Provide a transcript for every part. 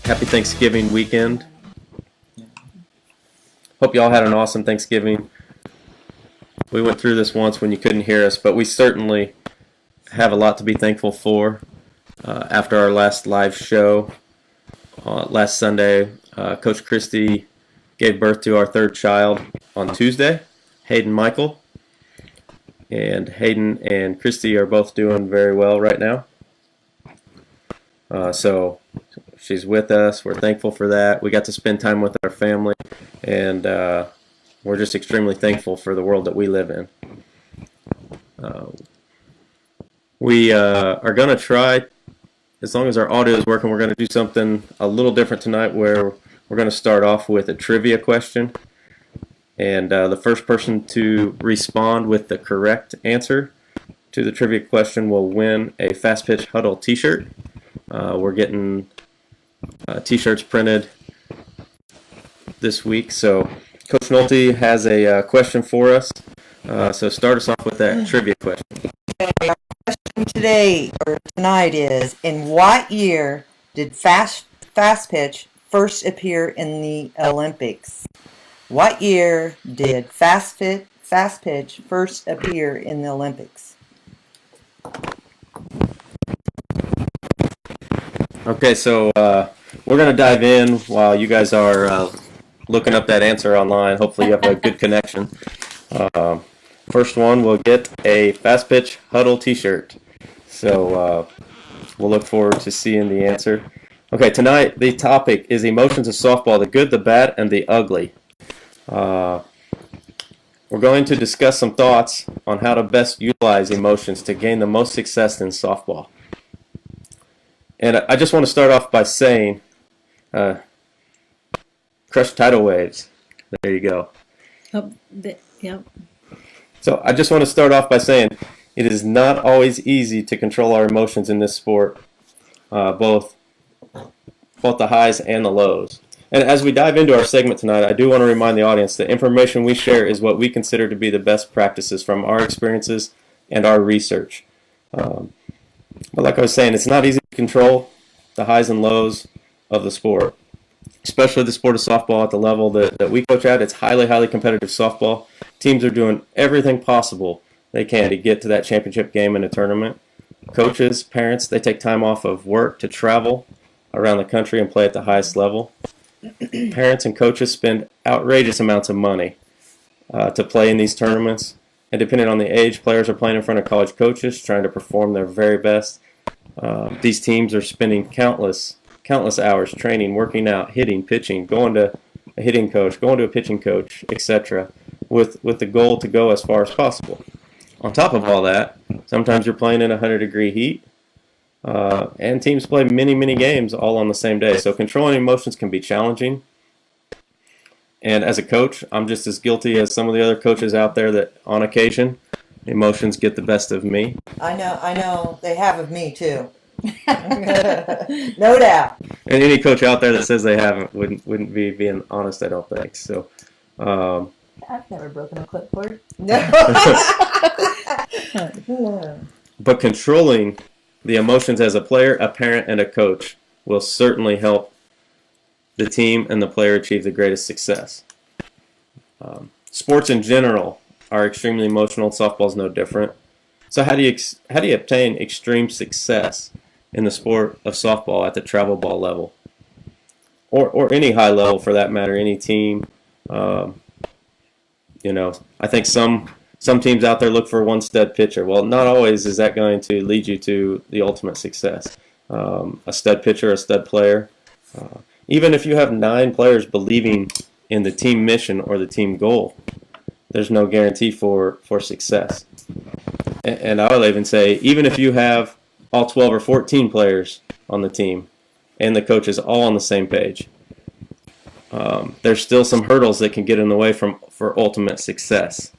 Happy Thanksgiving weekend. Hope y'all had an awesome Thanksgiving. We went through this once when you couldn't hear us, but we certainly have a lot to be thankful for. After our last live show last Sunday, Coach Christie gave birth to our third child on Tuesday, Hayden Michael. And Hayden and Christy are both doing very well right now. So she's with us. We're thankful for that. We got to spend time with our family, and we're just extremely thankful for the world that we live in. We are going to try, as long as our audio is working, we're going to do something a little different tonight where we're going to start off with a trivia question. And the first person to respond with the correct answer to the trivia question will win a Fastpitch Huddle t-shirt. We're getting t-shirts printed this week. So Coach Nolte has a question for us. So start us off with that trivia question. Okay, our question tonight is, in what year did Fastpitch first appear in the Olympics? What year did Fastpitch first appear in the Olympics? Okay, so we're going to dive in while you guys are looking up that answer online. Hopefully you have a good connection. First one will get a Fastpitch Huddle t-shirt. So we'll look forward to seeing the answer. Okay, tonight the topic is emotions of softball, the good, the bad, and the ugly. We're going to discuss some thoughts on how to best utilize emotions to gain the most success in softball. And I just want to start off by saying, crush tidal waves. There you go. Yep. So I just want to start off by saying it is not always easy to control our emotions in this sport, both the highs and the lows. And as we dive into our segment tonight, I do want to remind the audience that information we share is what we consider to be the best practices from our experiences and our research. But like I was saying, it's not easy to control the highs and lows of the sport, especially the sport of softball at the level that we coach at. It's highly, highly competitive softball. Teams are doing everything possible they can to get to that championship game in a tournament. Coaches, parents, they take time off of work to travel around the country and play at the highest level. Parents and coaches spend outrageous amounts of money to play in these tournaments. And depending on the age, players are playing in front of college coaches, trying to perform their very best. These teams are spending countless hours training, working out, hitting, pitching, going to a hitting coach, going to a pitching coach, etc., with the goal to go as far as possible. On top of all that, sometimes you're playing in 100-degree heat, and teams play many, many games all on the same day. So controlling emotions can be challenging. And as a coach, I'm just as guilty as some of the other coaches out there that on occasion, emotions get the best of me. I know, they have of me too. No doubt. And any coach out there that says they haven't wouldn't be being honest, I don't think. So, I've never broken a clipboard. No. But controlling the emotions as a player, a parent, and a coach will certainly help the team and the player achieve the greatest success. Sports in general are extremely emotional. Softball is no different. So how do you obtain extreme success in the sport of softball at the travel ball level, or any high level for that matter, any team? I think some teams out there look for one stud pitcher. Well, not always is that going to lead you to the ultimate success. A stud pitcher, a stud player. Even if you have 9 players believing in the team mission or the team goal, there's no guarantee for success. And I would even say, even if you have all 12 or 14 players on the team and the coaches all on the same page, there's still some hurdles that can get in the way for ultimate success.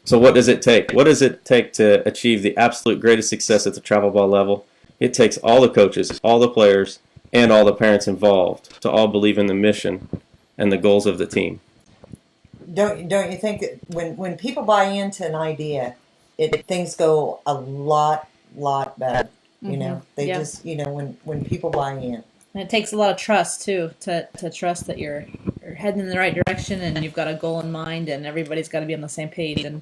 So what does it take? What does it take to achieve the absolute greatest success at the travel ball level? It takes all the coaches, all the players, and all the parents involved to all believe in the mission and the goals of the team. Don't you think that when people buy into an idea, things go a lot better. You know, they just when people buy in. And it takes a lot of trust too to trust that you're heading in the right direction and you've got a goal in mind and everybody's got to be on the same page. And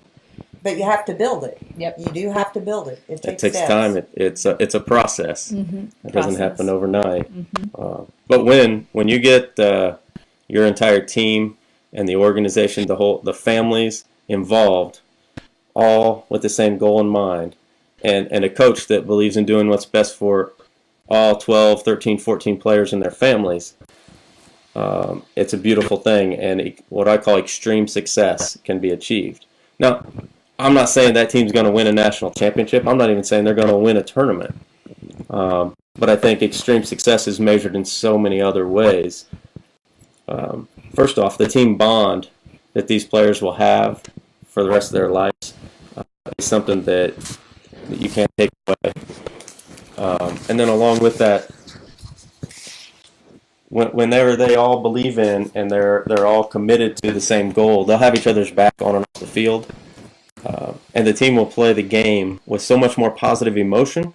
But you have to build it. Yep. You do have to build it. It It takes takes steps. time. It's a process. It doesn't happen overnight. But when you get your entire team and the organization, the families involved, all with the same goal in mind, and a coach that believes in doing what's best for all 12, 13, 14 players and their families, it's a beautiful thing, and what I call extreme success can be achieved. Now, I'm not saying that team's going to win a national championship. I'm not even saying they're going to win a tournament. But I think extreme success is measured in so many other ways. First off, the team bond that these players will have for the rest of their lives is something that you can't take away. And then along with that, whenever they all believe in and they're all committed to the same goal, they'll have each other's back on and off the field. And the team will play the game with so much more positive emotion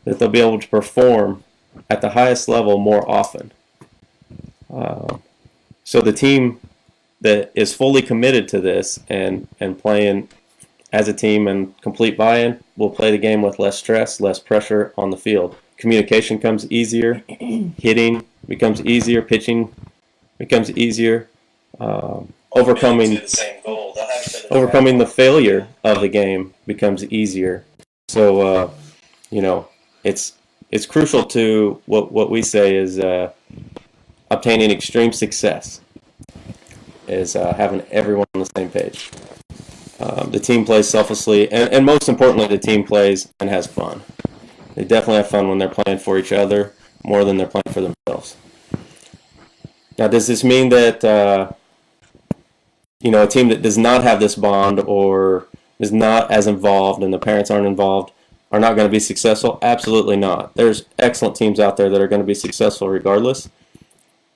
that they'll be able to perform at the highest level more often. So the team that is fully committed to this and playing as a team and complete buy-in will play the game with less stress, less pressure on the field. Communication comes easier, hitting becomes easier, pitching becomes easier, overcoming the failure of the game becomes easier. So it's crucial to what we say is obtaining extreme success is having everyone on the same page. The team plays selflessly, and most importantly, the team plays and has fun. They definitely have fun when they're playing for each other more than they're playing for themselves. Now, does this mean that a team that does not have this bond or is not as involved and the parents aren't involved are not going to be successful? Absolutely not. There's excellent teams out there that are going to be successful regardless,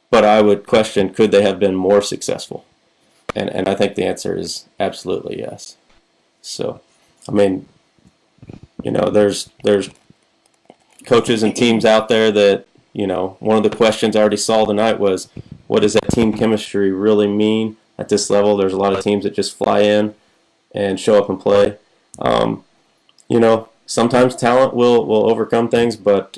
but I would question, could they have been more successful? And I think the answer is absolutely yes. So, I mean, there's coaches and teams out there that, one of the questions I already saw tonight was, what does that team chemistry really mean at this level? There's a lot of teams that just fly in and show up and play. Sometimes talent will overcome things, but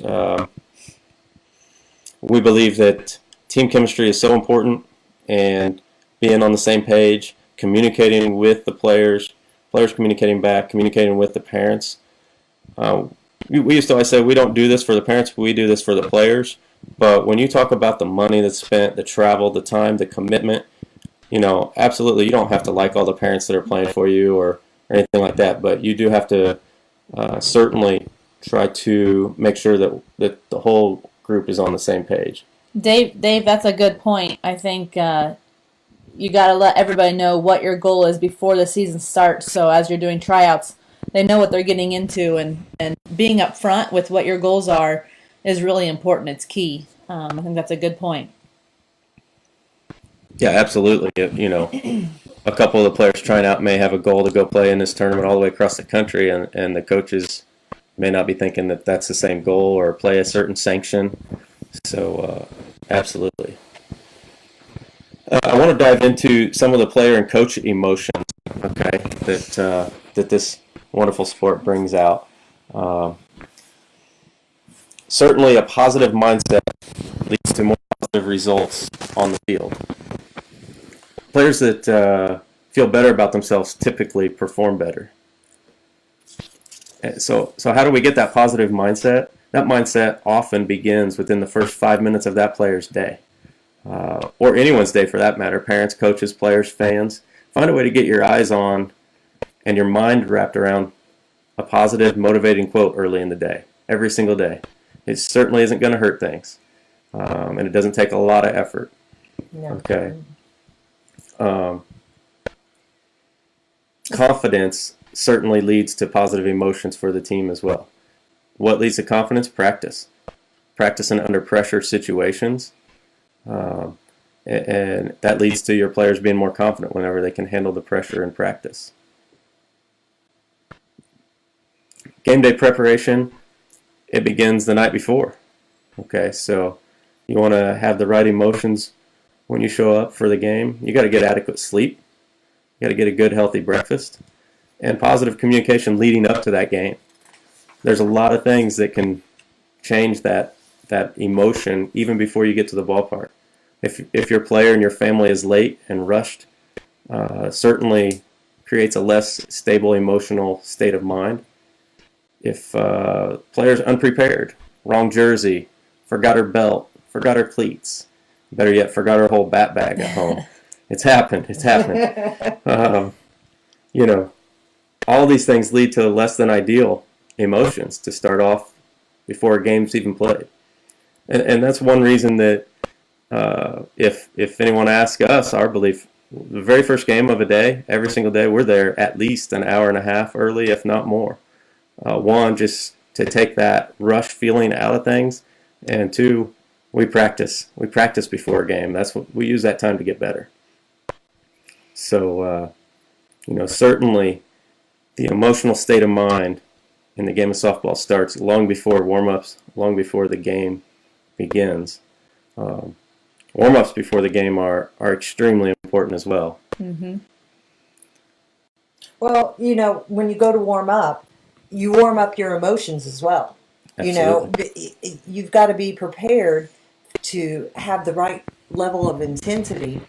we believe that team chemistry is so important, and being on the same page, communicating with the players communicating back, communicating with the parents. We used to always say we don't do this for the parents, we do this for the players. But when you talk about the money that's spent, the travel, the time, the commitment, absolutely you don't have to like all the parents that are playing for you or anything like that. But you do have to certainly try to make sure that the whole group is on the same page. Dave, that's a good point. I think you got to let everybody know what your goal is before the season starts. So as you're doing tryouts, they know what they're getting into, and being upfront with what your goals are is really important. It's key. I think that's a good point. Yeah, absolutely. A couple of the players trying out may have a goal to go play in this tournament all the way across the country, and the coaches may not be thinking that that's the same goal or play a certain sanction. So, absolutely. I want to dive into some of the player and coach emotions, okay, that this wonderful sport brings out. Certainly, a positive mindset leads to more positive results on the field. Players that feel better about themselves typically perform better. So how do we get that positive mindset? That mindset often begins within the first 5 minutes of that player's day, or anyone's day for that matter. Parents, coaches, players, fans. Find a way to get your eyes on and your mind wrapped around a positive, motivating quote early in the day, every single day. It certainly isn't going to hurt things, and it doesn't take a lot of effort. No. Okay. Confidence certainly leads to positive emotions for the team as well. What leads to confidence? Practice. Practicing under pressure situations. And that leads to your players being more confident whenever they can handle the pressure in practice. Game day preparation, it begins the night before. Okay, so You want to have the right emotions when you show up for the game. You got to get adequate sleep. You got to get a good, healthy breakfast, and positive communication leading up to that game. There's a lot of things that can change that emotion even before you get to the ballpark. If your player and your family is late and rushed, certainly creates a less stable emotional state of mind. If player's unprepared, wrong jersey, forgot her belt, forgot her cleats, better yet, forgot her whole bat bag at home. It's happened. All these things lead to less than ideal emotions to start off before a game's even played. And that's one reason that if anyone asks us, our belief, the very first game of a day, every single day, we're there at least an hour and a half early, if not more. One, just to take that rush feeling out of things, and two, we practice. We practice before a game. That's what we use that time to get better. So, certainly the emotional state of mind in the game of softball starts long before warm-ups, long before the game begins. Warm-ups before the game are extremely important as well. Mm-hmm. Well, when you go to warm up, you warm up your emotions as well. Absolutely. You've got to be prepared to have the right level of intensity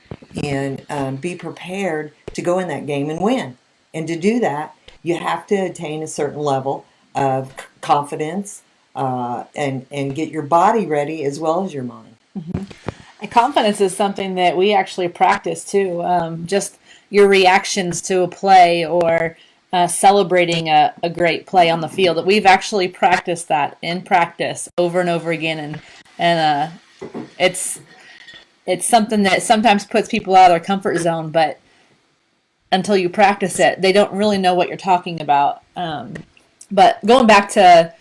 and be prepared to go in that game and win. And to do that, you have to attain a certain level of confidence and get your body ready as well as your mind. Mm-hmm. And confidence is something that we actually practice too. Just your reactions to a play or celebrating a great play on the field. That we've actually practiced that in practice over and over again, and it's something that sometimes puts people out of their comfort zone. But until you practice it, they don't really know what you're talking about. But going back to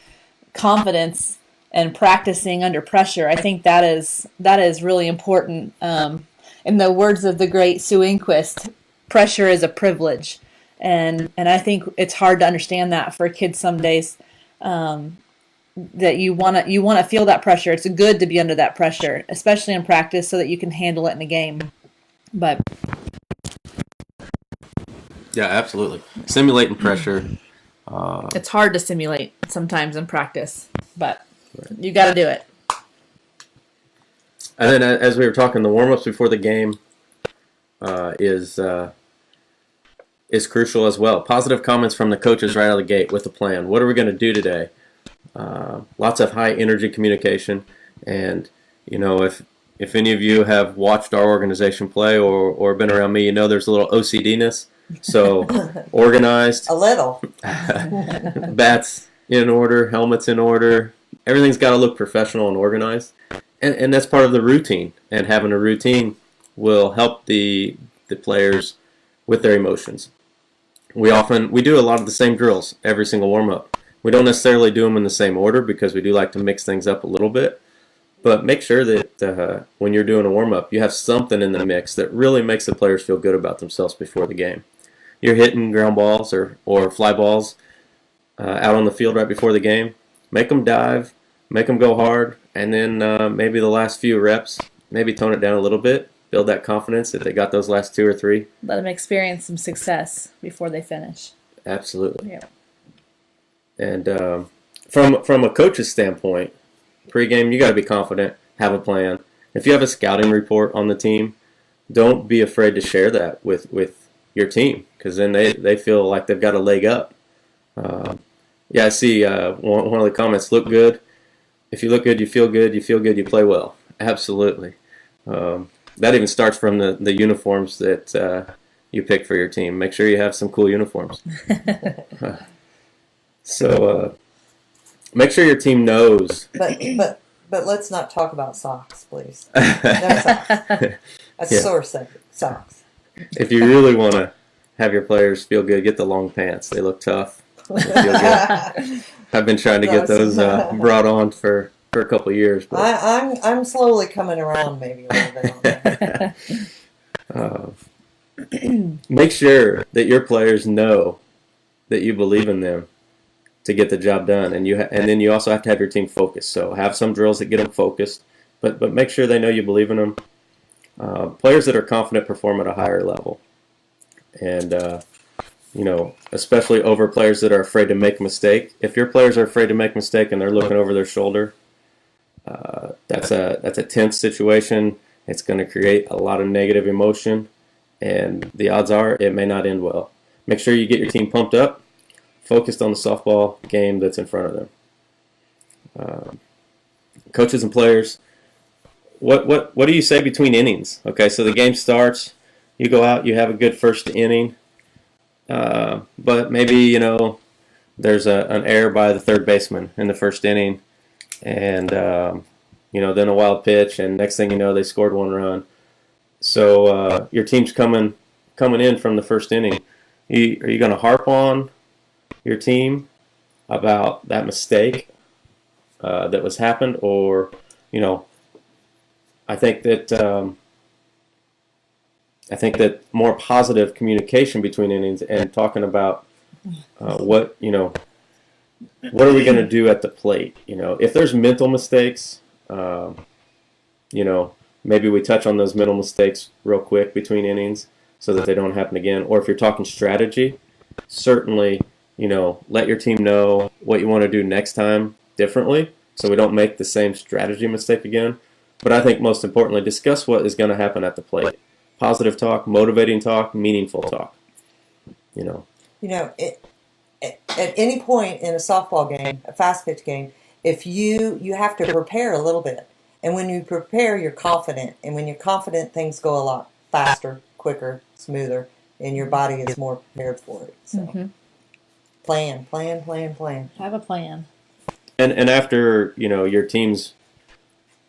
confidence and practicing under pressure, I think that is really important. In the words of the great Sue Inquist, pressure is a privilege, and I think it's hard to understand that for kids some days. That you wanna feel that pressure. It's good to be under that pressure, especially in practice, so that you can handle it in the game. But yeah, absolutely. Simulating pressure. It's hard to simulate sometimes in practice, but you got to do it. And then, as we were talking, the warm-ups before the game is crucial as well. Positive comments from the coaches right out of the gate with the plan. What are we going to do today? Lots of high-energy communication. And, if any of you have watched our organization play or been around me, there's a little OCD-ness. So, organized. A little. Bats in order, helmets in order. Everything's got to look professional and organized. And that's part of the routine. And having a routine will help the players with their emotions. We do a lot of the same drills every single warm-up. We don't necessarily do them in the same order because we do like to mix things up a little bit. But make sure that when you're doing a warm-up, you have something in the mix that really makes the players feel good about themselves before the game. You're hitting ground balls or fly balls out on the field right before the game. Make them dive, make them go hard, and then maybe the last few reps, maybe tone it down a little bit, build that confidence that they got those last two or three. Let them experience some success before they finish. Absolutely. Yeah. And from a coach's standpoint, pregame, you got to be confident, have a plan. If you have a scouting report on the team, don't be afraid to share that with your team, because then they feel like they've got a leg up. I see one of the comments, look good. If you look good, you feel good. You feel good, you play well. Absolutely. That even starts from the uniforms that you pick for your team. Make sure you have some cool uniforms. So make sure your team knows. But let's not talk about socks, please. No socks. That's sore socks. If you really want to have your players feel good, get the long pants. They look tough. They feel good. I've been trying to get those brought on for a couple of years. But I'm slowly coming around maybe a little bit on that. Make sure that your players know that you believe in them to get the job done, and then you also have to have your team focused. So have some drills that get them focused, but make sure they know you believe in them. Players that are confident perform at a higher level. And, especially over players that are afraid to make a mistake. If your players are afraid to make a mistake and they're looking over their shoulder, that's a tense situation. It's going to create a lot of negative emotion, and the odds are it may not end well. Make sure you get your team pumped up, focused on the softball game that's in front of them. Coaches and players, what do you say between innings? Okay, so the game starts, you go out, you have a good first inning, but maybe there's an error by the third baseman in the first inning, and then a wild pitch, and next thing you know, they scored 1 run. So your team's coming in from the first inning. Are you going to harp on your team about that mistake that was happened, or I think that more positive communication between innings and talking about what are we going to do at the plate? If there's mental mistakes, maybe we touch on those mental mistakes real quick between innings so that they don't happen again. Or if you're talking strategy, certainly, let your team know what you want to do next time differently so we don't make the same strategy mistake again. But I think most importantly, discuss what is going to happen at the plate. Positive talk, motivating talk, meaningful talk. At any point in a softball game, a fast pitch game, if you have to prepare a little bit. And when you prepare, you're confident. And when you're confident, things go a lot faster, quicker, smoother, and your body is more prepared for it. So plan. Have a plan. And after, your team's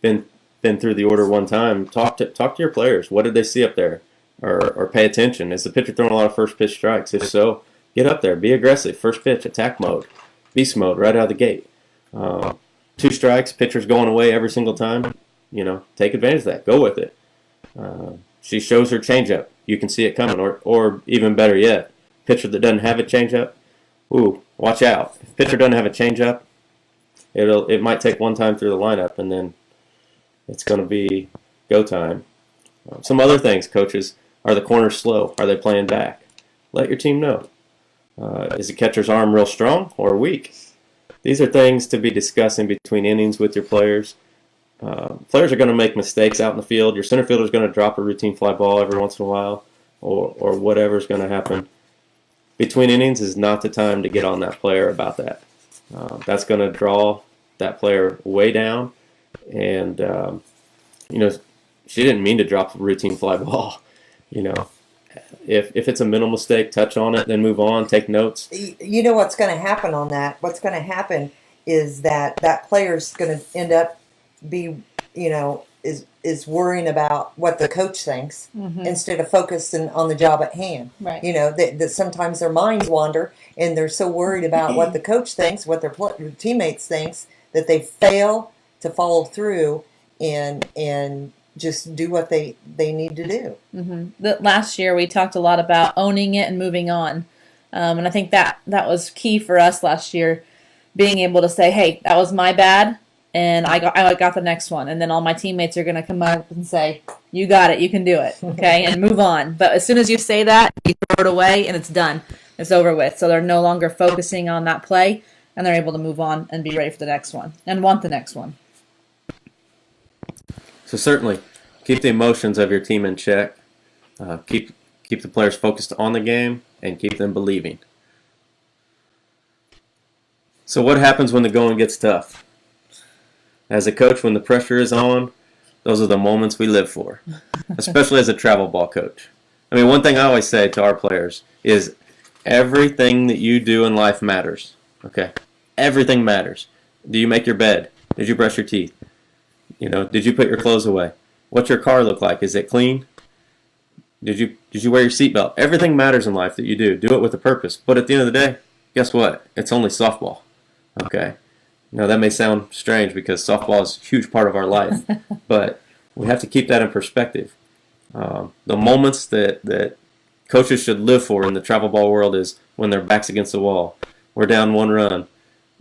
been through the order one time, talk to your players. What did they see up there? Or pay attention. Is the pitcher throwing a lot of first pitch strikes? If so, get up there, be aggressive. First pitch, attack mode, beast mode right out of the gate. 2 strikes, pitcher's going away every single time. Take advantage of that. Go with it. She shows her changeup. You can see it coming. Or even better yet, pitcher that doesn't have a changeup, watch out. If pitcher doesn't have a changeup, it might take one time through the lineup, and then it's going to be go time. Some other things, coaches, are the corners slow? Are they playing back? Let your team know. Is the catcher's arm real strong or weak? These are things to be discussing between innings with your players. Players are going to make mistakes out in the field. Your center fielder is going to drop a routine fly ball every once in a while, or whatever is going to happen. Between innings is not the time to get on that player about that. That's going to draw that player way down. And, she didn't mean to drop a routine fly ball. If it's a mental mistake, touch on it, then move on, take notes. You know what's going to happen on that? What's going to happen is that player's going to end up is worrying about what the coach thinks instead of focusing on the job at hand. Right. That sometimes their minds wander and they're so worried about what the coach thinks, what their teammates thinks, that they fail to follow through and just do what they need to do. Last year we talked a lot about owning it and moving on, and I think that was key for us last year, being able to say, "Hey, that was my bad, and I got the next one," and then all my teammates are going to come up and say, "You got it, you can do it," okay, and move on. But as soon as you say that, you throw it away and it's done, it's over with. So they're no longer focusing on that play, and they're able to move on and be ready for the next one and want the next one. So certainly, keep the emotions of your team in check. Keep the players focused on the game and keep them believing. So what happens when the going gets tough? As a coach, when the pressure is on, those are the moments we live for, especially as a travel ball coach. I mean, one thing I always say to our players is everything that you do in life matters. Okay? Everything matters. Do you make your bed? Did you brush your teeth? Did you put your clothes away? What's your car look like? Is it clean? Did you wear your seatbelt? Everything matters in life that you do. Do it with a purpose. But at the end of the day, guess what? It's only softball. Okay? That may sound strange because softball is a huge part of our life, but we have to keep that in perspective. The moments that coaches should live for in the travel ball world is when their back's against the wall. We're down 1 run.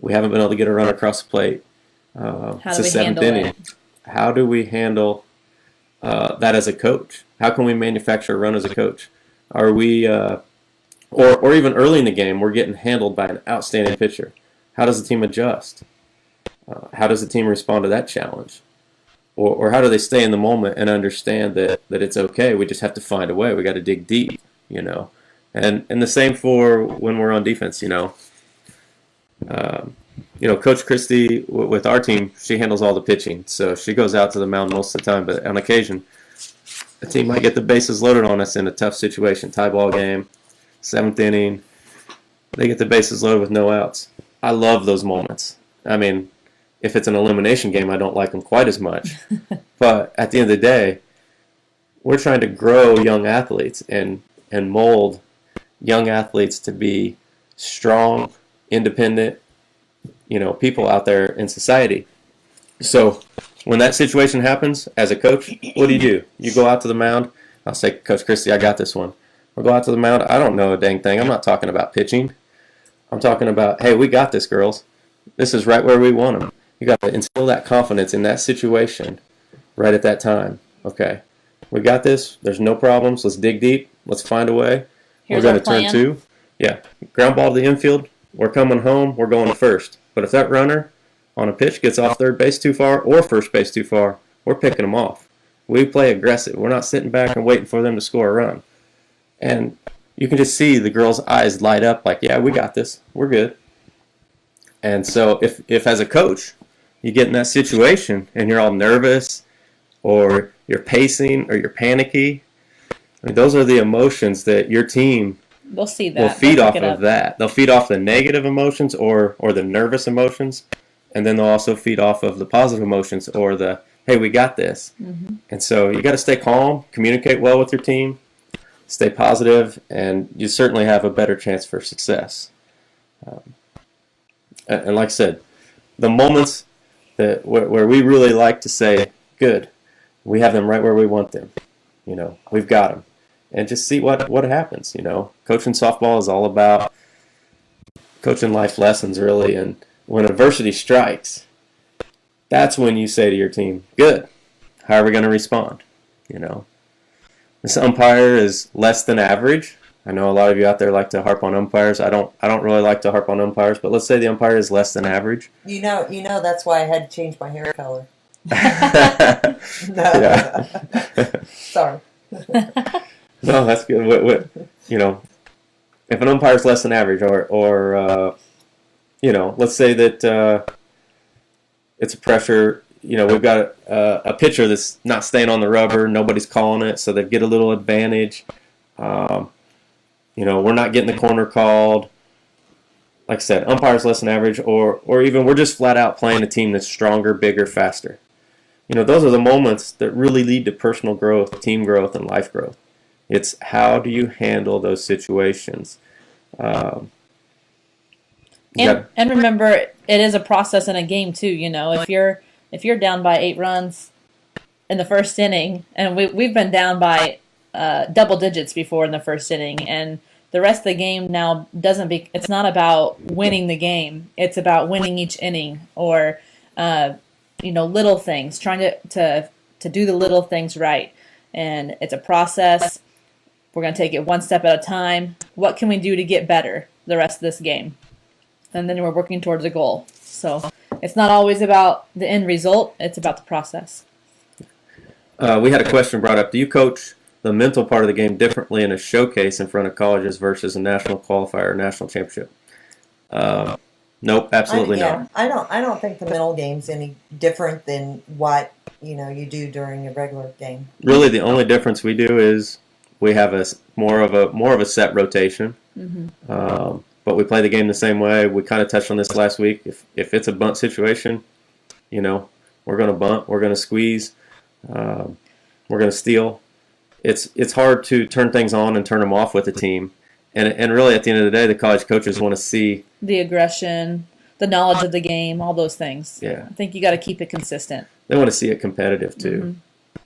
We haven't been able to get a run across the plate. How It's do the we 7th handle inning. it? how do we handle that as a coach? How can we manufacture a run as a coach? Are we, or even early in the game, we're getting handled by an outstanding pitcher. How does the team adjust? How does the team respond to that challenge? Or how do they stay in the moment and understand that it's okay? We just have to find a way. We got to dig deep, And the same for when we're on defense, Coach Christie with our team, she handles all the pitching, so she goes out to the mound most of the time. But on occasion, the team might get the bases loaded on us in a tough situation, tie ball game, 7th inning. They get the bases loaded with no outs. I love those moments. I mean, if it's an elimination game, I don't like them quite as much. But at the end of the day, we're trying to grow young athletes and mold young athletes to be strong, independent, people out there in society. So when that situation happens, as a coach, what do? You go out to the mound. I'll say, Coach Christie, I got this one. We'll go out to the mound. I don't know a dang thing. I'm not talking about pitching. I'm talking about, hey, we got this, girls. This is right where we want them. You got to instill that confidence in that situation right at that time. Okay, we got this. There's no problems. Let's dig deep. Let's find a way. Here's We're going to turn 2. Yeah, ground ball to the infield. We're coming home. We're going to first. But if that runner on a pitch gets off third base too far or first base too far, we're picking them off. We play aggressive. We're not sitting back and waiting for them to score a run. And you can just see the girls' eyes light up like, yeah, we got this. We're good. And so if as a coach, you get in that situation and you're all nervous or you're pacing or you're panicky, I mean, those are the emotions that your team They'll see that. will feed off of that. They'll feed off the negative emotions or the nervous emotions, and then they'll also feed off of the positive emotions or the, hey, we got this. Mm-hmm. And so you got to stay calm, communicate well with your team, stay positive, and you certainly have a better chance for success. And like I said, the moments that where we really like to say, good, we have them right where we want them. We've got them. And just see what happens, Coaching softball is all about coaching life lessons, really. And when adversity strikes, that's when you say to your team, good, how are we going to respond? This umpire is less than average. I know a lot of you out there like to harp on umpires. I don't really like to harp on umpires, but let's say the umpire is less than average. That's why I had to change my hair color. Sorry. No, that's good. If an umpire is less than average, or let's say that it's a pressure. We've got a pitcher that's not staying on the rubber. Nobody's calling it, so they get a little advantage. We're not getting the corner called. Like I said, umpires less than average, or even we're just flat out playing a team that's stronger, bigger, faster. Those are the moments that really lead to personal growth, team growth, and life growth. It's how do you handle those situations. And remember, it is a process in a game too. If you're down by 8 runs in the first inning, and we've been down by double digits before in the first inning, and the rest of the game now it's not about winning the game. It's about winning each inning, or little things, trying to do the little things right. And it's a process. We're going to take it one step at a time. What can we do to get better the rest of this game? And then we're working towards a goal. So it's not always about the end result. It's about the process. We had a question brought up. Do you coach the mental part of the game differently in a showcase in front of colleges versus a national qualifier or national championship? Nope, absolutely not. I don't think the mental game's any different than what you do during a regular game. Really, the only difference we do is we have more of a set rotation. Mm-hmm. But we play the game the same way. We kind of touched on this last week. If it's a bunt situation, we're going to bunt, we're going to squeeze, we're going to steal. It's hard to turn things on and turn them off with a team. And really, at the end of the day, the college coaches want to see the aggression, the knowledge of the game, all those things. Yeah, I think you got to keep it consistent. They want to see it competitive too.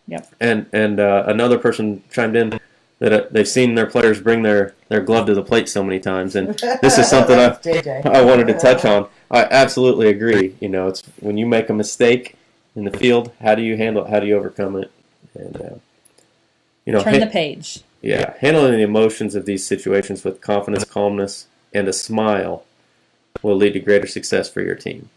Mm-hmm. Yep. And another person chimed in that they've seen their players bring their glove to the plate so many times, and this is something I wanted to touch on. I absolutely agree. It's when you make a mistake, in the field, how do you handle it? How do you overcome it? And Turn the page. Yeah, handling the emotions of these situations with confidence, calmness, and a smile will lead to greater success for your team.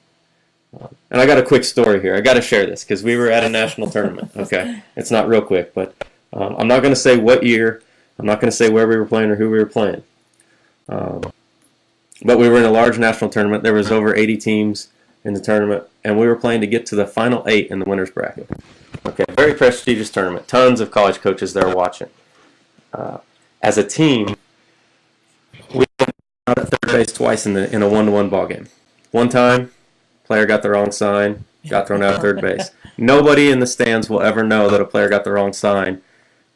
And I got a quick story here. I got to share this because we were at a national tournament. Okay, it's not real quick, but I'm not going to say what year. I'm not going to say where we were playing or who we were playing. But we were in a large national tournament. There was over 80 teams in the tournament, and we were playing to get to the final 8 in the winners bracket. Okay, very prestigious tournament. Tons of college coaches there watching. As a team, we went out at third base twice in a 1-1 ball game. One time, player got the wrong sign, got thrown out of third base. Nobody in the stands will ever know that a player got the wrong sign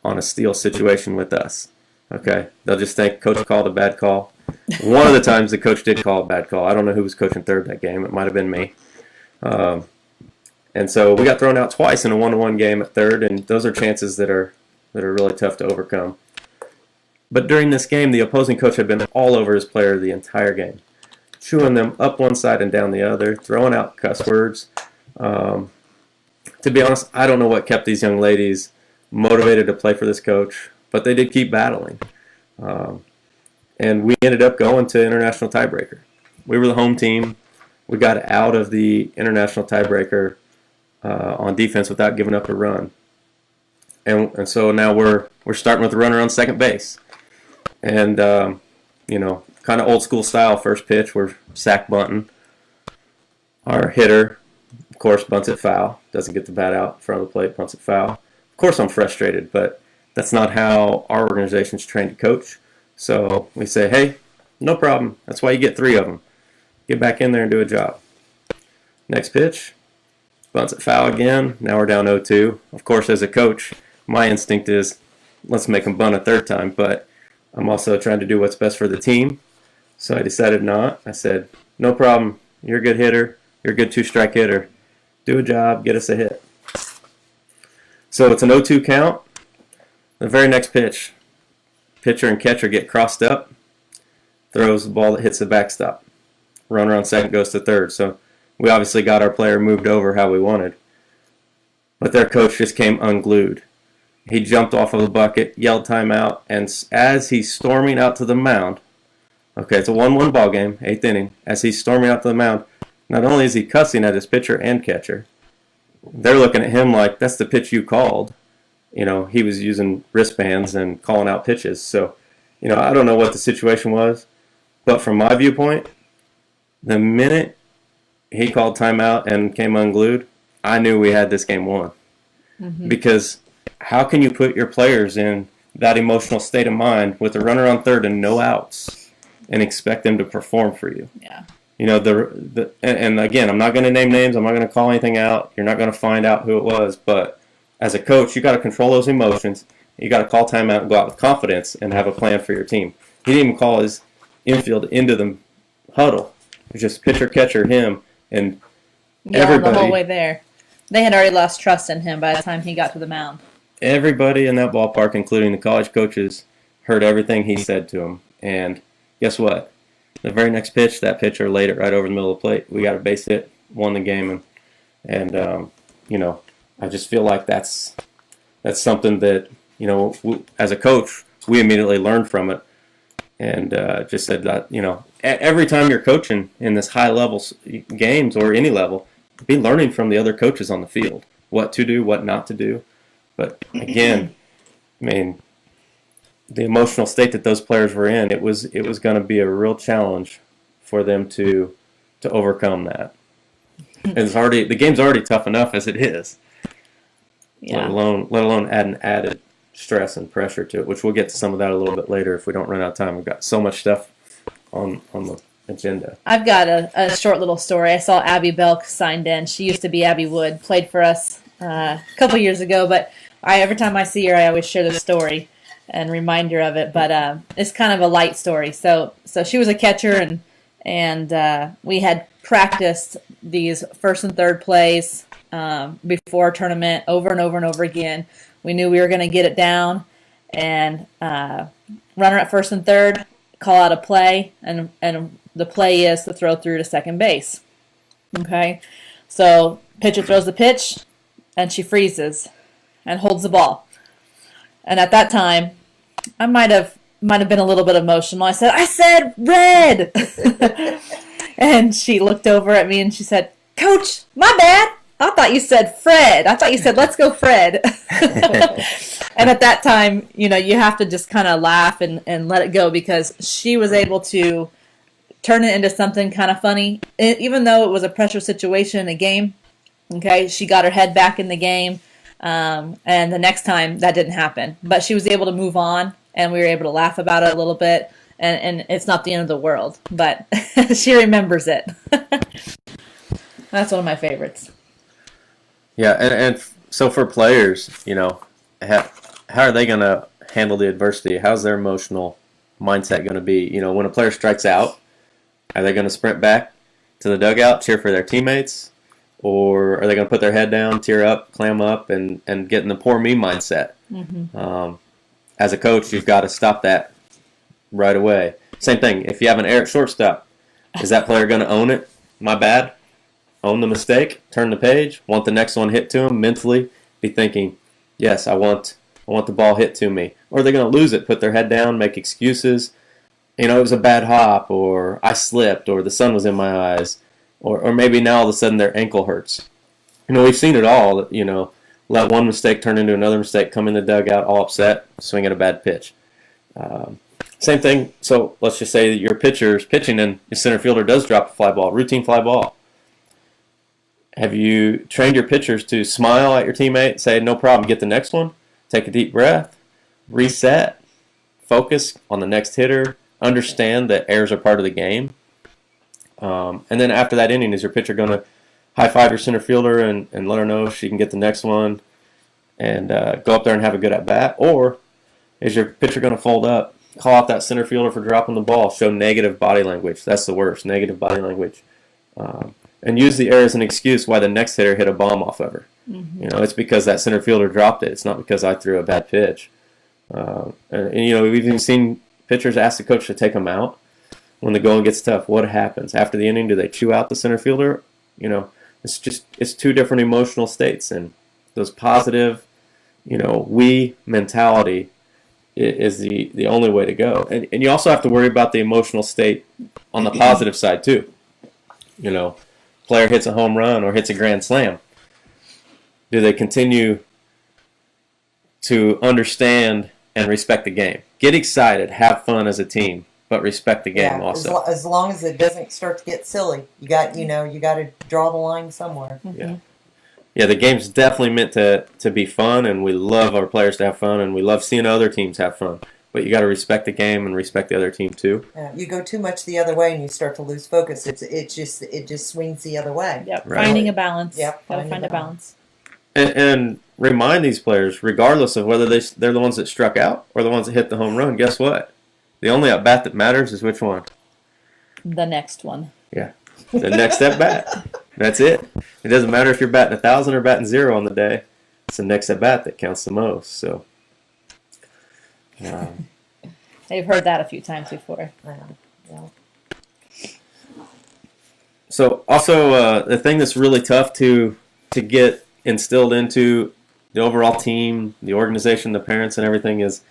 on a steal situation with us. Okay, they'll just think coach called a bad call. One of the times the coach did call a bad call. I don't know who was coaching third that game. It might have been me. And so we got thrown out twice in a 1-1 game at third, and those are chances that are really tough to overcome. But during this game, the opposing coach had been all over his player the entire game, chewing them up one side and down the other, throwing out cuss words. To be honest, I don't know what kept these young ladies motivated to play for this coach, but they did keep battling. And we ended up going to international tiebreaker. We were the home team. We got out of the international tiebreaker on defense without giving up a run. And so now we're starting with a runner on second base. And, kind of old school style first pitch, we're sack bunting. Our hitter, of course, bunts it foul. Doesn't get the bat out in front of the plate, bunts it foul. Of course I'm frustrated, but that's not how our organization's trained to coach. So we say, hey, no problem. That's why you get 3 of them. Get back in there and do a job. Next pitch, bunts it foul again. Now we're down 0-2. Of course, as a coach, my instinct is let's make them bunt a third time, but I'm also trying to do what's best for the team. So I decided not. I said, no problem. You're a good hitter. You're a good 2-strike hitter. Do a job. Get us a hit. So it's an 0-2 count. The very next pitch, pitcher and catcher get crossed up, throws the ball that hits the backstop. Runner on second goes to third. So we obviously got our player moved over how we wanted. But their coach just came unglued. He jumped off of the bucket, yelled timeout, and as he's storming out to the mound, okay, it's a 1-1 ball game, 8th inning. As he's storming out to the mound, not only is he cussing at his pitcher and catcher, they're looking at him like, that's the pitch you called. He was using wristbands and calling out pitches. So, I don't know what the situation was, but from my viewpoint, the minute he called timeout and came unglued, I knew we had this game won. Mm-hmm. Because how can you put your players in that emotional state of mind with a runner on third and no outs and expect them to perform for you? Yeah. And again, I'm not going to name names. I'm not going to call anything out. You're not going to find out who it was. But as a coach, you got to control those emotions. You got to call timeout and go out with confidence and have a plan for your team. He didn't even call his infield into the huddle. It was just pitcher, catcher, him, and everybody. The whole way there. They had already lost trust in him by the time he got to the mound. Everybody in that ballpark, including the college coaches, heard everything he said to them. And guess what? The very next pitch, that pitcher laid it right over the middle of the plate. We got a base hit, won the game, and I just feel like that's something that as a coach we immediately learned from it, and just said that every time you're coaching in this high level games or any level, be learning from the other coaches on the field, what to do, what not to do. But again, the emotional state that those players were in, it was going to be a real challenge for them to overcome that. And the game's already tough enough as it is. Yeah. Let alone add an added stress and pressure to it, which we'll get to some of that a little bit later if we don't run out of time. We've got so much stuff on the agenda. I've got a short little story. I saw Abby Belk signed in. She used to be Abby Wood, played for us a couple years ago, but every time I see her, I always share the story and remind her of it. But it's kind of a light story. So she was a catcher, and we had practiced these first and third plays before a tournament over and over and over again. We knew we were going to get it down, and runner at first and third, call out a play, and the play is to throw through to second base. Okay, So pitcher throws the pitch, and she freezes and holds the ball. And at that time, I might have been a little bit emotional. I said red. And she looked over at me and she said, "Coach, my bad. I thought you said Fred. I thought you said, let's go Fred." And at that time, you have to just kind of laugh and let it go, because she was able to turn it into something kind of funny. Even though it was a pressure situation in a game, okay, she got her head back in the game. And the next time that didn't happen. But she was able to move on, and we were able to laugh about it a little bit. And it's not the end of the world, but she remembers it. That's one of my favorites. Yeah, and so for players, how are they going to handle the adversity? How's their emotional mindset going to be? When a player strikes out, are they going to sprint back to the dugout, cheer for their teammates? Or are they going to put their head down, tear up, clam up, and get in the poor me mindset? Mm-hmm. As a coach, you've got to stop that right away. Same thing. If you have an error at shortstop, is that player going to own it? My bad. Own the mistake. Turn the page. Want the next one hit to him. Mentally be thinking, yes, I want the ball hit to me. Or are they going to lose it? Put their head down, make excuses. It was a bad hop, or I slipped, or the sun was in my eyes. Or maybe now all of a sudden their ankle hurts. We've seen it all. Let one mistake turn into another mistake, come in the dugout all upset, swing at a bad pitch. Same thing. So let's just say that your pitcher's pitching and your center fielder does drop a fly ball, routine fly ball. Have you trained your pitchers to smile at your teammate, say, no problem, get the next one, take a deep breath, reset, focus on the next hitter, understand that errors are part of the game? And then after that inning, is your pitcher going to high-five your center fielder and let her know she can get the next one and go up there and have a good at-bat? Or is your pitcher going to fold up, call out that center fielder for dropping the ball, show negative body language? That's the worst, negative body language. And use the error as an excuse why the next hitter hit a bomb off of her. Mm-hmm. It's because that center fielder dropped it. It's not because I threw a bad pitch. And we've even seen pitchers ask the coach to take them out. When the going gets tough, what happens? After the inning, do they chew out the center fielder? It's two different emotional states. And those positive, we mentality is the only way to go. And you also have to worry about the emotional state on the positive side too. Player hits a home run or hits a grand slam. Do they continue to understand and respect the game? Get excited, have fun as a team, but respect the game also. As long as it doesn't start to get silly. You got to draw the line somewhere. Mm-hmm. Yeah, the game's definitely meant to be fun, and we love our players to have fun, and we love seeing other teams have fun. But you got to respect the game and respect the other team too. Yeah, you go too much the other way and you start to lose focus. It just swings the other way. Yep, right. Finding a balance. Yep, Got to find a balance. And remind these players, regardless of whether they're the ones that struck out or the ones that hit the home run, guess what? The only at bat that matters is which one? The next one. Yeah, the next at bat. That's it. It doesn't matter if you're batting 1,000 or batting 0 on the day. It's the next at bat that counts the most. So. They've heard that a few times before. Yeah. So also the thing that's really tough to get instilled into the overall team, the organization, the parents, and everything is,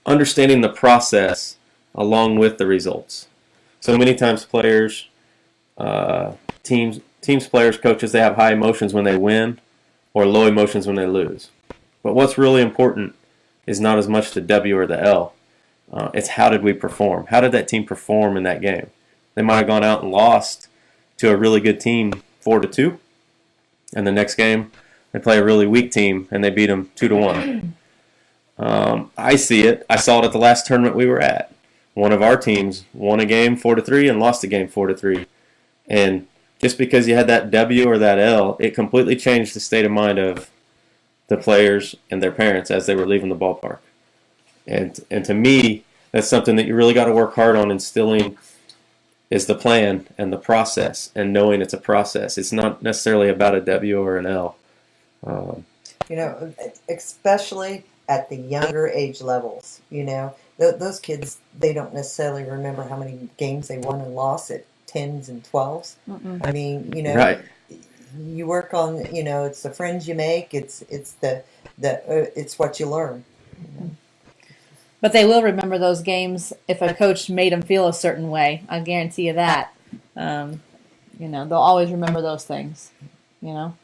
understanding the process along with the results. So many times players, teams, players, coaches, they have high emotions when they win or low emotions when they lose. But what's really important is not as much the W or the L. It's how did we perform? How did that team perform in that game? They might have gone out and lost to a really good team 4-2, and the next game they play a really weak team and they beat them 2-1. I see it. I saw it at the last tournament we were at. One of our teams won a game 4-3 and lost a game 4-3, and just because you had that W or that L, it completely changed the state of mind of the players and their parents as they were leaving the ballpark. And to me, that's something that you really got to work hard on instilling is the plan and the process and knowing it's a process. It's not necessarily about a W or an L. Especially at the younger age levels, those kids, they don't necessarily remember how many games they won and lost at 10s and 12s. Mm-mm. I mean, Right. You work on, it's the friends you make. It's it's what you learn. But they will remember those games if a coach made them feel a certain way. I guarantee you that. They'll always remember those things. You know.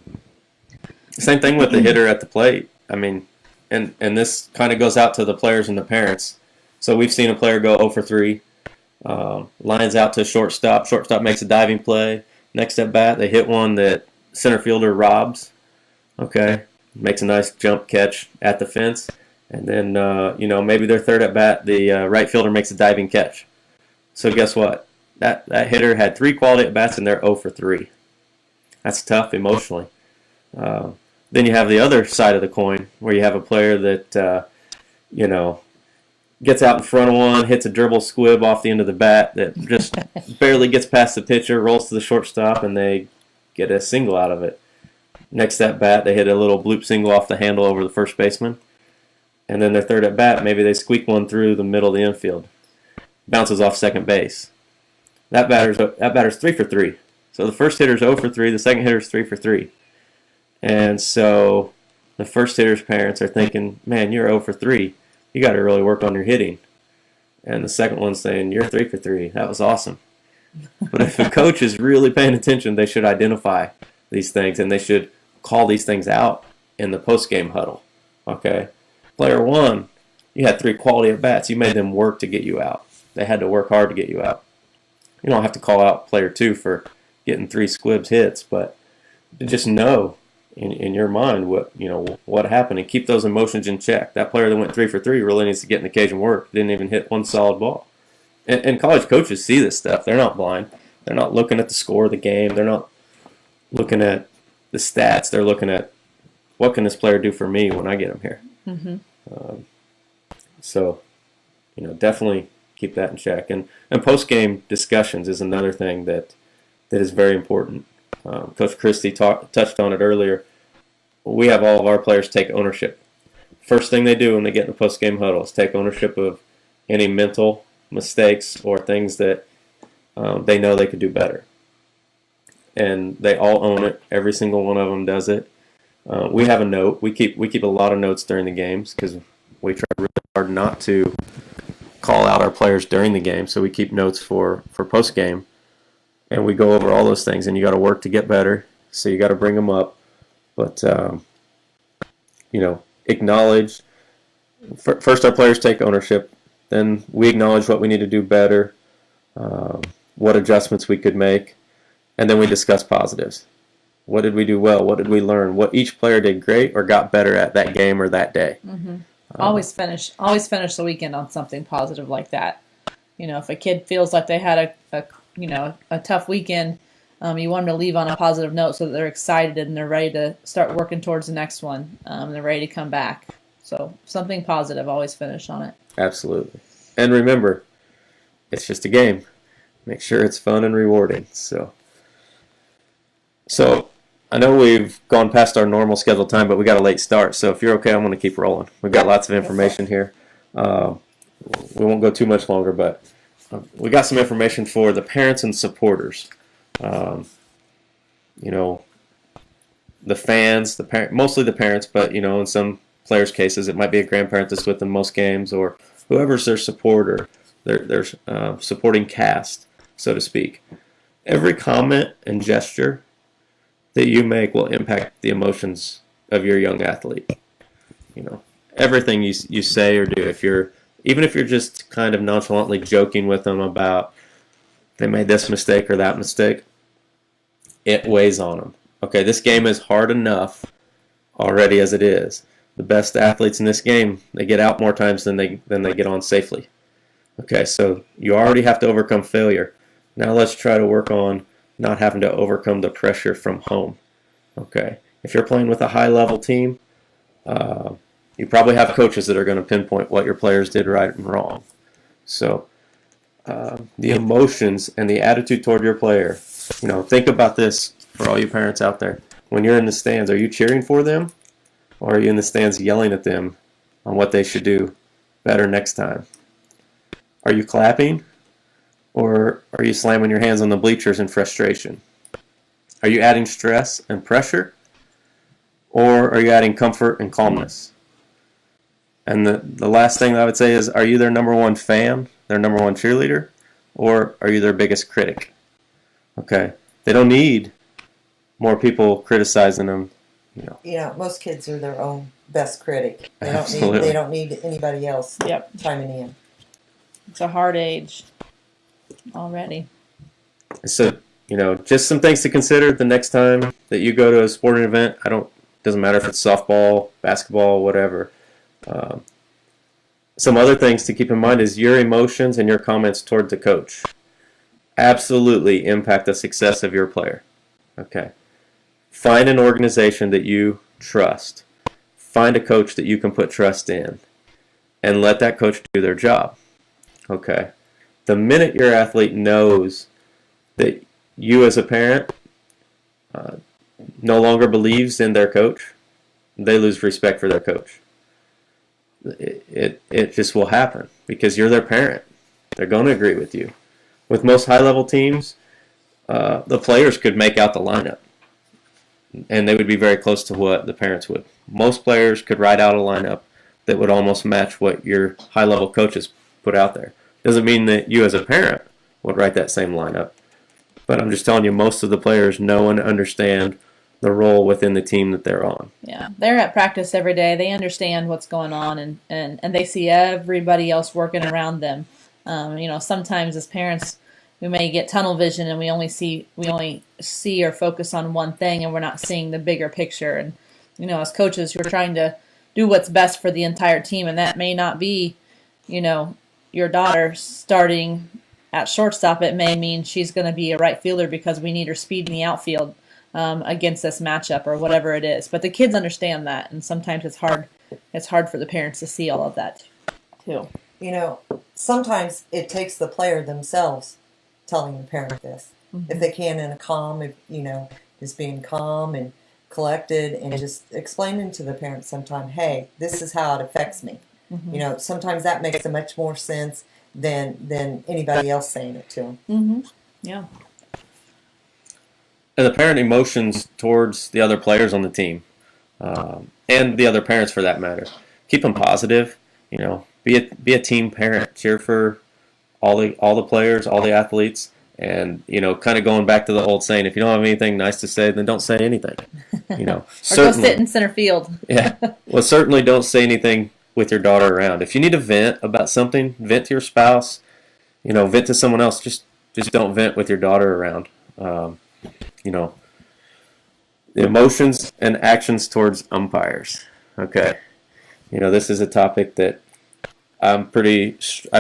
Same thing with the hitter at the plate. I mean, and this kind of goes out to the players and the parents. So we've seen a player go 0 for 3, lines out to shortstop. Shortstop makes a diving play. Next at bat, they hit one that center fielder robs. Okay, makes a nice jump catch at the fence. And then, maybe their third at bat, the right fielder makes a diving catch. So guess what? That hitter had 3 quality at bats and they're 0 for 3. That's tough emotionally. Then you have the other side of the coin where you have a player that, gets out in front of one, hits a dribble squib off the end of the bat that just barely gets past the pitcher, rolls to the shortstop, and they get a single out of it. Next at bat, they hit a little bloop single off the handle over the first baseman. And then their third at bat, maybe they squeak one through the middle of the infield. Bounces off second base. That batter's 3 for 3. So the first hitter's 0 for 3, the second hitter's 3 for 3. And so the first hitter's parents are thinking, man, you're 0 for 3. You got to really work on your hitting. And the second one's saying, you're 3 for 3. That was awesome. But if a coach is really paying attention, they should identify these things, and they should call these things out in the post-game huddle. Okay? Player 1, you had 3 quality at-bats. You made them work to get you out. They had to work hard to get you out. You don't have to call out player 2 for getting 3 squibs hits, but to just know in your mind what happened and keep those emotions in check. That player that went 3 for 3 really needs to get in the cage and work. Didn't even hit one solid ball. And college coaches see this stuff. They're not blind. They're not looking at the score of the game. They're not looking at the stats. They're looking at what can this player do for me when I get him here. Mm-hmm. So, definitely keep that in check. And post-game discussions is another thing that is very important. Coach Christie touched on it earlier. We have all of our players take ownership. First thing they do when they get in the post-game huddle is take ownership of any mental mistakes or things that they know they could do better. And they all own it. Every single one of them does it. We have a note. We keep a lot of notes during the games because we try really hard not to call out our players during the game. So we keep notes for post-game. And we go over all those things, and you got to work to get better, so you got to bring them up. But, acknowledge. First, our players take ownership. Then we acknowledge what we need to do better, what adjustments we could make, and then we discuss positives. What did we do well? What did we learn? What each player did great or got better at that game or that day. Mm-hmm. Always finish the weekend on something positive like that. If a kid feels like they had a tough weekend, you want them to leave on a positive note so that they're excited and they're ready to start working towards the next one. They're ready to come back. So something positive, always finish on it. Absolutely. And remember, it's just a game. Make sure it's fun and rewarding. So I know we've gone past our normal scheduled time, but we got a late start. So if you're okay, I'm going to keep rolling. We've got lots of information here. We won't go too much longer, but we got some information for the parents and supporters. The fans, mostly the parents, but in some players' cases, it might be a grandparent that's with them most games, or whoever's their supporter, their supporting cast, so to speak. Every comment and gesture that you make will impact the emotions of your young athlete. Everything you say or do, even if you're just kind of nonchalantly joking with them about they made this mistake or that mistake, it weighs on them. Okay, this game is hard enough already as it is. The best athletes in this game, they get out more times than they get on safely. Okay, so you already have to overcome failure. Now let's try to work on not having to overcome the pressure from home. Okay, if you're playing with a high-level team, you probably have coaches that are going to pinpoint what your players did right and wrong. So the emotions and the attitude toward your player, think about this for all you parents out there. When you're in the stands, are you cheering for them, or are you in the stands yelling at them on what they should do better next time? Are you clapping, or are you slamming your hands on the bleachers in frustration? Are you adding stress and pressure, or are you adding comfort and calmness? And the last thing I would say is, are you their number one fan, their number one cheerleader, or are you their biggest critic? Okay, they don't need more people criticizing them. Most kids are their own best critic. Absolutely. They don't need anybody else Yep. chiming in. It's a hard age already. So, just some things to consider the next time that you go to a sporting event. Doesn't matter if it's softball, basketball, whatever. Some other things to keep in mind is your emotions and your comments toward the coach absolutely impact the success of your player. Okay. Find an organization that you trust. Find a coach that you can put trust in, and let that coach do their job. Okay. The minute your athlete knows that you as a parent no longer believes in their coach, they lose respect for their coach. It just will happen because you're their parent. They're going to agree with you. With most high-level teams, the players could make out the lineup, and they would be very close to what the parents would. Most players could write out a lineup that would almost match what your high-level coaches put out there. Doesn't mean that you as a parent would write that same lineup, but I'm just telling you, most of the players know and understand the role within the team that they're on. Yeah, they're at practice every day. They understand what's going on, and they see everybody else working around them. Sometimes as parents, we may get tunnel vision and we only see or focus on one thing, and we're not seeing the bigger picture. And as coaches, we're trying to do what's best for the entire team, and that may not be, your daughter starting at shortstop. It may mean she's going to be a right fielder because we need her speed in the outfield against this matchup or whatever it is. But the kids understand that, and sometimes it's hard. It's hard for the parents to see all of that too. Sometimes it takes the player themselves telling the parent this. Mm-hmm. If they can in a calm, just being calm and collected and just explaining to the parent sometime, hey, this is how it affects me. Mm-hmm. Sometimes that makes much more sense than anybody else saying it to them. Mm-hmm. Yeah. And the parent emotions towards the other players on the team, and the other parents for that matter. Keep them positive. Be a team parent. Cheer for all the players, all the athletes, and kind of going back to the old saying: if you don't have anything nice to say, then don't say anything. Or go sit in center field. Yeah. Well, certainly don't say anything with your daughter around. If you need to vent about something, vent to your spouse. Vent to someone else. Just don't vent with your daughter around. The emotions and actions towards umpires. Okay. This is a topic that I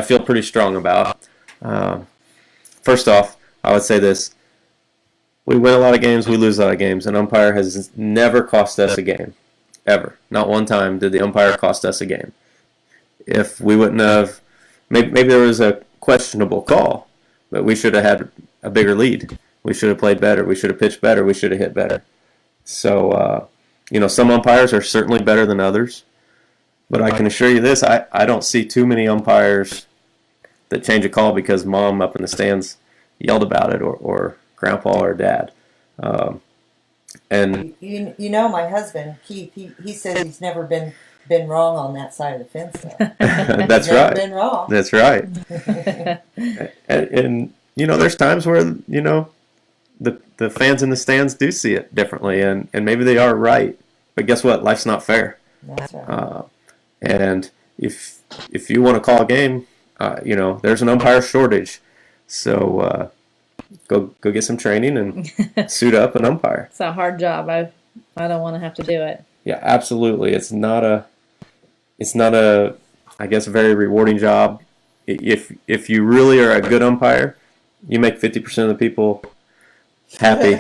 feel pretty strong about. First off, I would say this. We win a lot of games, we lose a lot of games. An umpire has never cost us a game. Ever. Not one time did the umpire cost us a game. If we wouldn't have, maybe there was a questionable call, but we should have had a bigger lead. We should have played better. We should have pitched better. We should have hit better. So, some umpires are certainly better than others. But I can assure you this, I don't see too many umpires that change a call because mom up in the stands yelled about it or grandpa or dad. And my husband, Keith, he says he's never been wrong on that side of the fence, though. That's right. Been wrong. That's right. and there's times where, the fans in the stands do see it differently, and maybe they are right. But guess what? Life's not fair. That's right. And if you want to call a game, there's an umpire shortage. So go get some training and suit up and umpire. It's a hard job. I don't want to have to do it. Yeah, absolutely. It's not a I guess a very rewarding job. If you really are a good umpire, you make 50% of the people happy.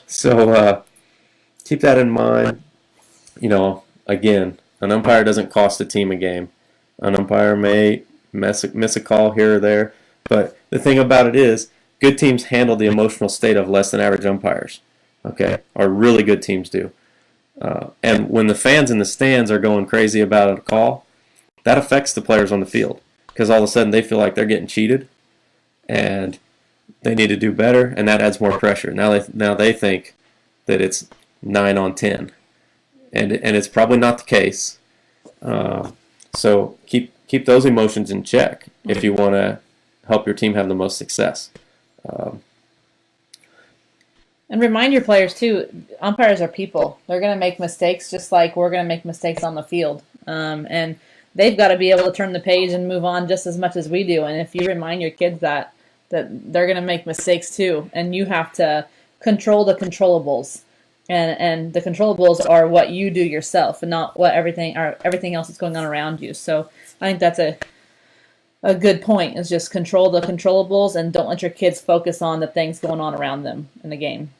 So keep that in mind. Again, an umpire doesn't cost a team a game. An umpire may miss a call here or there, but the thing about it is, good teams handle the emotional state of less than average umpires. Okay, or really good teams do. And when the fans in the stands are going crazy about a call, that affects the players on the field because all of a sudden they feel like they're getting cheated, and they need to do better, and that adds more pressure. Now they think that it's 9 on 10, and it's probably not the case. So keep those emotions in check if you want to help your team have the most success. And remind your players too, umpires are people. They're going to make mistakes just like we're going to make mistakes on the field. And they've got to be able to turn the page and move on just as much as we do. And if you remind your kids that they're going to make mistakes too, and you have to control the controllables. And the controllables are what you do yourself and not what everything else that's going on around you. So I think that's a good point, is just control the controllables and don't let your kids focus on the things going on around them in the game.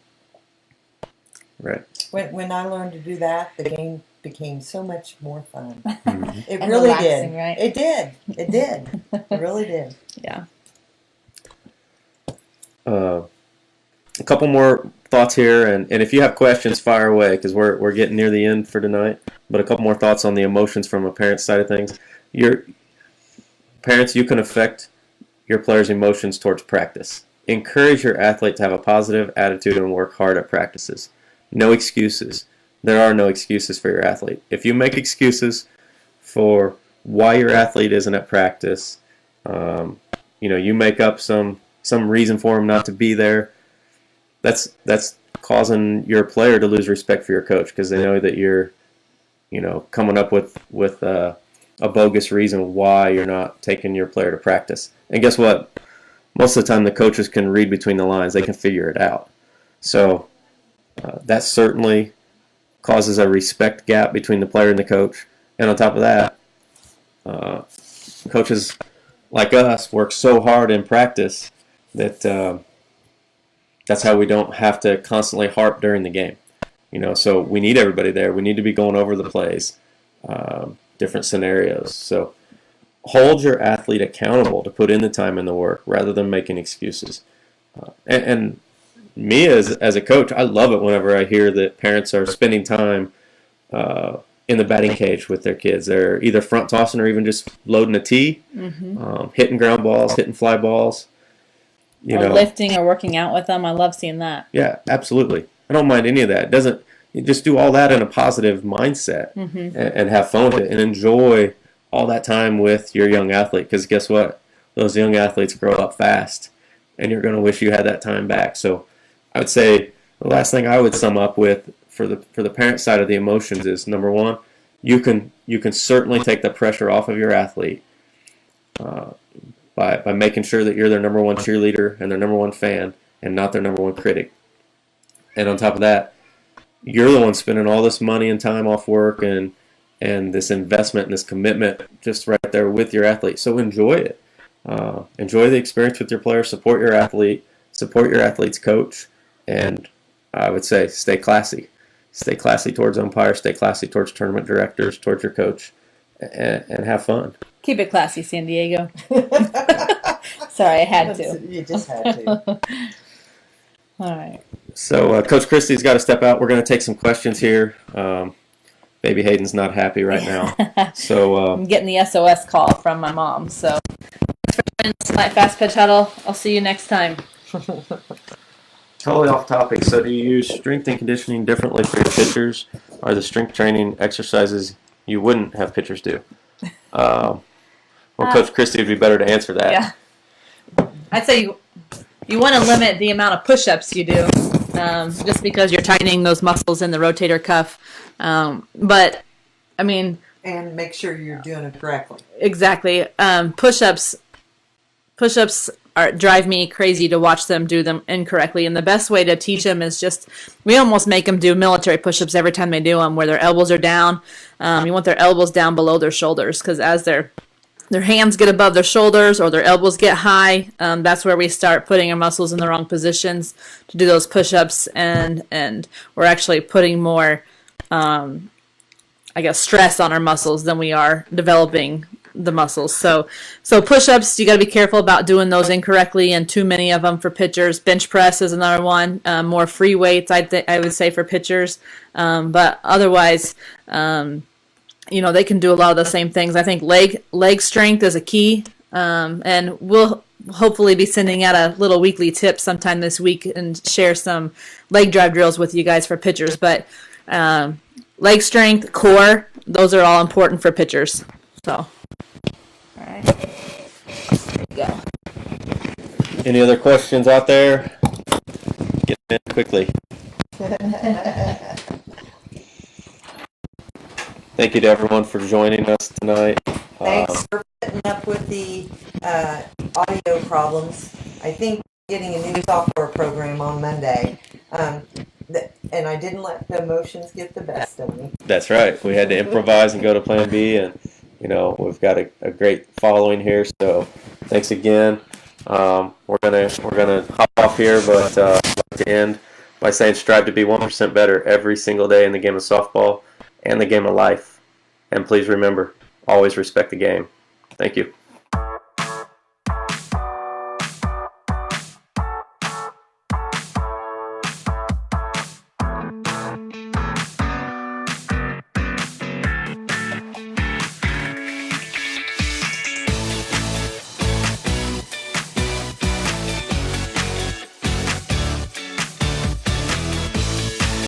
Right. When I learned to do that, the game became so much more fun. Mm-hmm. It And really relaxing, did. right? It did. It did. It really did. Yeah. A couple more thoughts here, and if you have questions, fire away, because we're getting near the end for tonight. But a couple more thoughts on the emotions from a parent's side of things. Your parents, you can affect your players' emotions towards practice. Encourage your athlete to have a positive attitude and work hard at practices. No excuses. There are no excuses for your athlete. If you make excuses for why your athlete isn't at practice, you make up some reason for him not to be there, that's causing your player to lose respect for your coach, because they know that you're coming up with a bogus reason why you're not taking your player to practice. And guess what? Most of the time the coaches can read between the lines. They can figure it out. So that certainly causes a respect gap between the player and the coach. And on top of that, coaches like us work so hard in practice that that's how we don't have to constantly harp during the game. So we need everybody there. We need to be going over the plays, different scenarios. So hold your athlete accountable to put in the time and the work rather than making excuses. And me as a coach, I love it whenever I hear that parents are spending time in the batting cage with their kids. They're either front tossing or even just loading a tee, hitting ground balls, hitting fly balls. Or lifting or working out with them. I love seeing that. Yeah, absolutely. I don't mind any of that. You just do all that in a positive mindset and have fun with it and enjoy all that time with your young athlete, because guess what? Those young athletes grow up fast, and you're going to wish you had that time back. So I would say the last thing I would sum up with for the parent side of the emotions is, number one, you can certainly take the pressure off of your athlete by making sure that you're their number one cheerleader and their number one fan and not their number one critic. And on top of that, you're the one spending all this money and time off work and this investment and this commitment just right there with your athlete. So enjoy it. Enjoy the experience with your player. Support your athlete. Support your athlete's coach. And I would say stay classy. Stay classy towards umpires. Stay classy towards tournament directors, towards your coach, and have fun. Keep it classy, San Diego. Sorry, I had to. You just had to. All right. So Coach Christie's got to step out. We're going to take some questions here. Baby Hayden's not happy right now. So I'm getting the SOS call from my mom. So thanks for joining us tonight, Fastpitch Huddle. I'll see you next time. totally off topic. So do you use strength and conditioning differently for your pitchers? Are the strength training exercises you wouldn't have pitchers do? Well, Coach Christie would be better to answer that. Yeah. I'd say you want to limit the amount of push-ups you do, just because you're tightening those muscles in the rotator cuff. But, I mean... And make sure you're doing it correctly. Exactly. Push-ups drive me crazy to watch them do them incorrectly. And the best way to teach them is we almost make them do military push-ups every time they do them, where their elbows are down. You want their elbows down below their shoulders, because as their hands get above their shoulders or their elbows get high, that's where we start putting our muscles in the wrong positions to do those push-ups, and we're actually putting more, stress on our muscles than we are developing the muscles. So push-ups, you got to be careful about doing those incorrectly, and too many of them for pitchers. Bench press is another one. More free weights, I would say, for pitchers. But otherwise, they can do a lot of the same things. I think leg strength is a key, and we'll hopefully be sending out a little weekly tip sometime this week and share some leg drive drills with you guys for pitchers. But leg strength, core, those are all important for pitchers. So, all right. There you go. Any other questions out there? Get them in quickly. Thank you to everyone for joining us tonight. Thanks for putting up with the audio problems. I think getting a new software program on Monday. And I didn't let the emotions get the best of me. That's right. We had to improvise and go to Plan B, and we've got a great following here. So thanks again. We're gonna hop off here, but I'd like to end by saying strive to be 1% better every single day in the game of softball and the game of life. And please remember, always respect the game. Thank you.